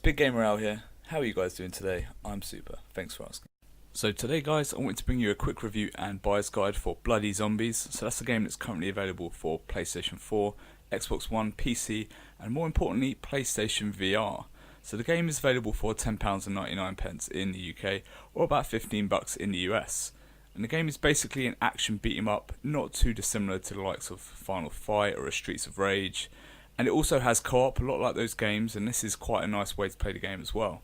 Big Gamer Al here. How are you guys doing today? I'm super. Thanks for asking. So today guys, I wanted to bring you a quick review and buyer's guide for Bloody Zombies. So that's a game that's currently available for PlayStation 4, Xbox One, PC and more importantly PlayStation VR. So the game is available for £10.99 in the UK or about $15 in the US. And the game is basically an action beat 'em up, not too dissimilar to the likes of Final Fight or a Streets of Rage. And it also has co-op, a lot like those games, and this is quite a nice way to play the game as well.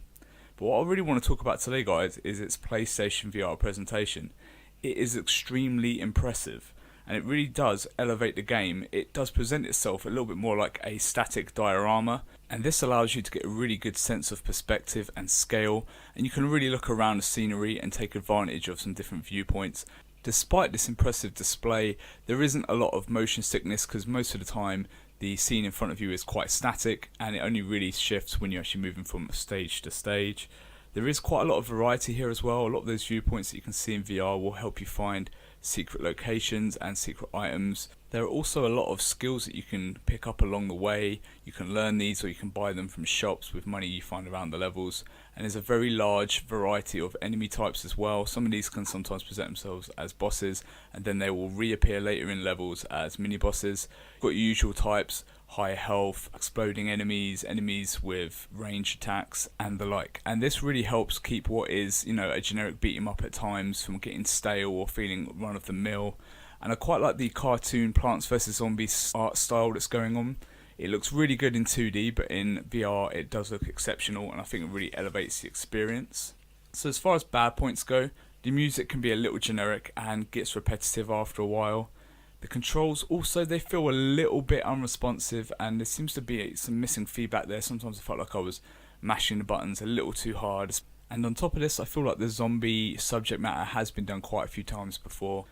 But what I really want to talk about today guys is its PlayStation VR presentation. It is extremely impressive and it really does elevate the game. It does present itself a little bit more like a static diorama, and this allows you to get a really good sense of perspective and scale, and you can really look around the scenery and take advantage of some different viewpoints. Despite this impressive display, there isn't a lot of motion sickness because most of the time the scene in front of you is quite static and it only really shifts when you're actually moving from stage to stage. There is quite a lot of variety here as well. A lot of those viewpoints that you can see in VR will help you find secret locations and secret items. There are also a lot of skills that you can pick up along the way. You can learn these or you can buy them from shops with money you find around the levels. And there's a very large variety of enemy types as well. Some of these can sometimes present themselves as bosses and then they will reappear later in levels as mini bosses. You've got your usual types: high health, exploding enemies, enemies with range attacks and the like. And this really helps keep what is, a generic beat 'em up at times from getting stale or feeling run of the mill. And I quite like the cartoon Plants vs Zombies art style that's going on. It looks really good in 2D, but in VR it does look exceptional, and I think it really elevates the experience. So as far as bad points go, the music can be a little generic and gets repetitive after a while. The controls also, they feel a little bit unresponsive and there seems to be some missing feedback there. Sometimes I felt like I was mashing the buttons a little too hard. And on top of this, I feel like the zombie subject matter has been done quite a few times before.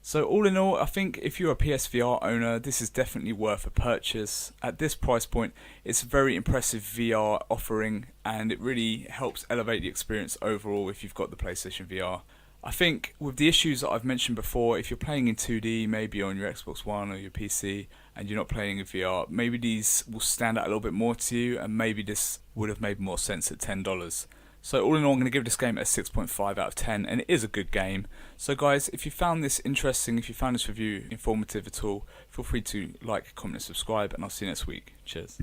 So all in all, I think if you're a PSVR owner, this is definitely worth a purchase. At this price point, it's a very impressive VR offering and it really helps elevate the experience overall if you've got the PlayStation VR. I think with the issues that I've mentioned before, if you're playing in 2D, maybe on your Xbox One or your PC, and you're not playing in VR, maybe these will stand out a little bit more to you, and maybe this would have made more sense at $10. So all in all, I'm going to give this game a 6.5 out of 10, and it is a good game. So guys, if you found this interesting, if you found this review informative at all, feel free to like, comment and subscribe, and I'll see you next week. Cheers.